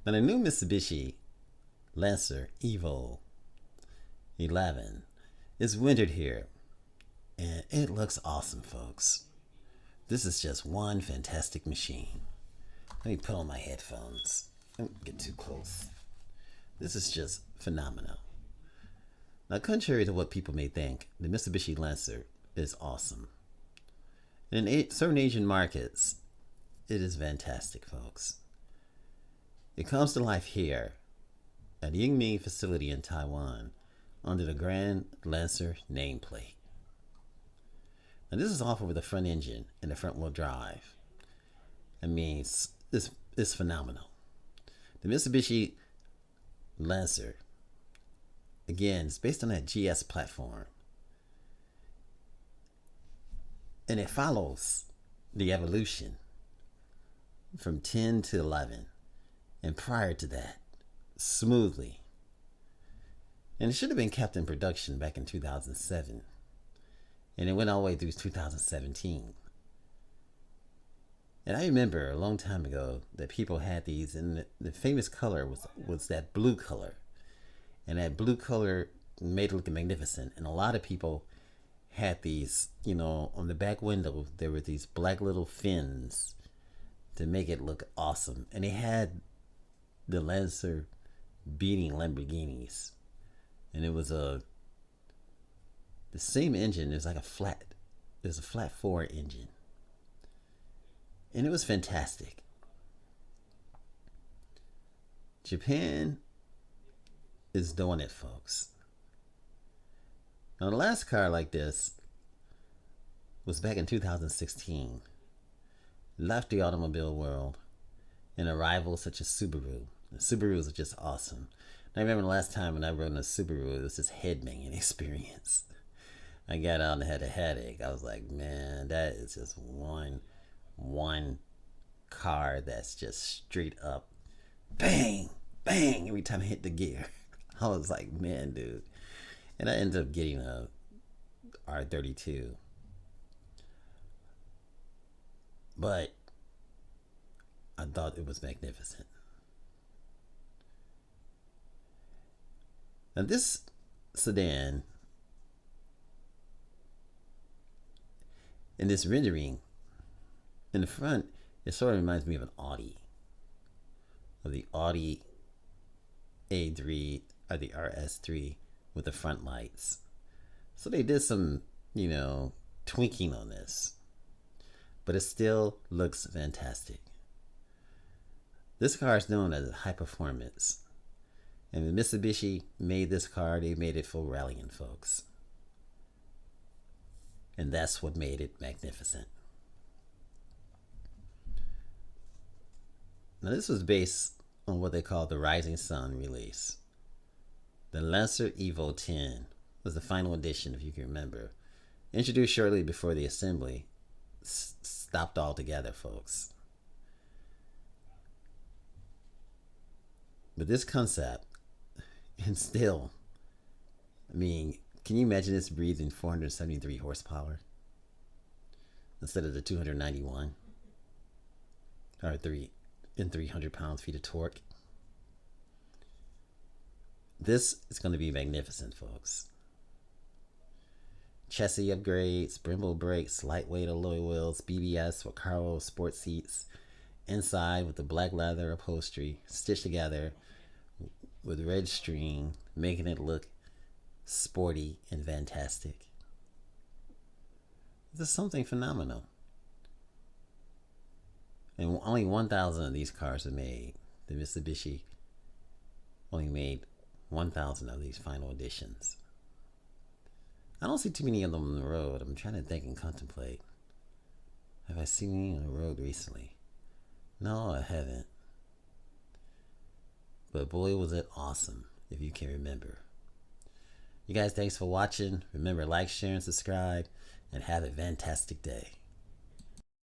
Now, the new Mitsubishi Lancer EVO 11 is wintered here, and it looks awesome, folks. This is just one fantastic machine. Let me put on my headphones. Don't get too close. This is just phenomenal. Now, contrary to what people may think, the Mitsubishi Lancer is awesome. In certain Asian markets, it is fantastic, folks. It comes to life here at the Yingming facility in Taiwan under the Grand Lancer nameplate. Now, this is offered with a front engine and a front wheel drive. I mean, it's phenomenal. The Mitsubishi Lancer, again, is based on that GS platform. And it follows the evolution from 10 to 11. And prior to that, smoothly. And it should have been kept in production back in 2007. And it went all the way through 2017. And I remember a long time ago that people had these, and the famous color was that blue color. And that blue color made it look magnificent. And a lot of people had these, on the back window, there were these black little fins to make it look awesome. And they had the Lancer beating Lamborghinis. And it was the same engine. It was a flat 4 engine. And it was fantastic. Japan is doing it, folks. Now, the last car like this was back in 2016. Left the automobile world, and a rival such as Subaru. The Subarus are just awesome. I remember the last time when I rode in a Subaru, it was this head-banging experience. I got out and had a headache. I was like, man, that is just one car that's just straight up bang, bang every time I hit the gear. I was like, man, dude. And I ended up getting a R32. But I thought it was magnificent. Now, this sedan, in this rendering, in the front, it sort of reminds me of an Audi. Of the Audi A3 or the RS3 with the front lights. So they did some, tweaking on this. But it still looks fantastic. This car is known as high performance. And when Mitsubishi made this car, they made it for rallying, folks. And that's what made it magnificent. Now, this was based on what they call the Rising Sun release. The Lancer EVO 10 was the final edition, if you can remember. Introduced shortly before the assembly stopped altogether, folks. But this concept, and still, can you imagine this breathing 473 horsepower instead of the 291 or 300 pounds-feet of torque? This is going to be magnificent, folks. Chassis upgrades, Brembo brakes, lightweight alloy wheels, BBS, Recaro sport seats, inside with the black leather upholstery stitched together with red string, making it look sporty and fantastic. This is something phenomenal. And only 1,000 of these cars are made. The Mitsubishi only made 1,000 of these final editions. I don't see too many of them on the road. I'm trying to think and contemplate. Have I seen any on the road recently? No, I haven't. But boy, was it awesome, if you can remember. You guys, thanks for watching. Remember, like, share, and subscribe, and have a fantastic day.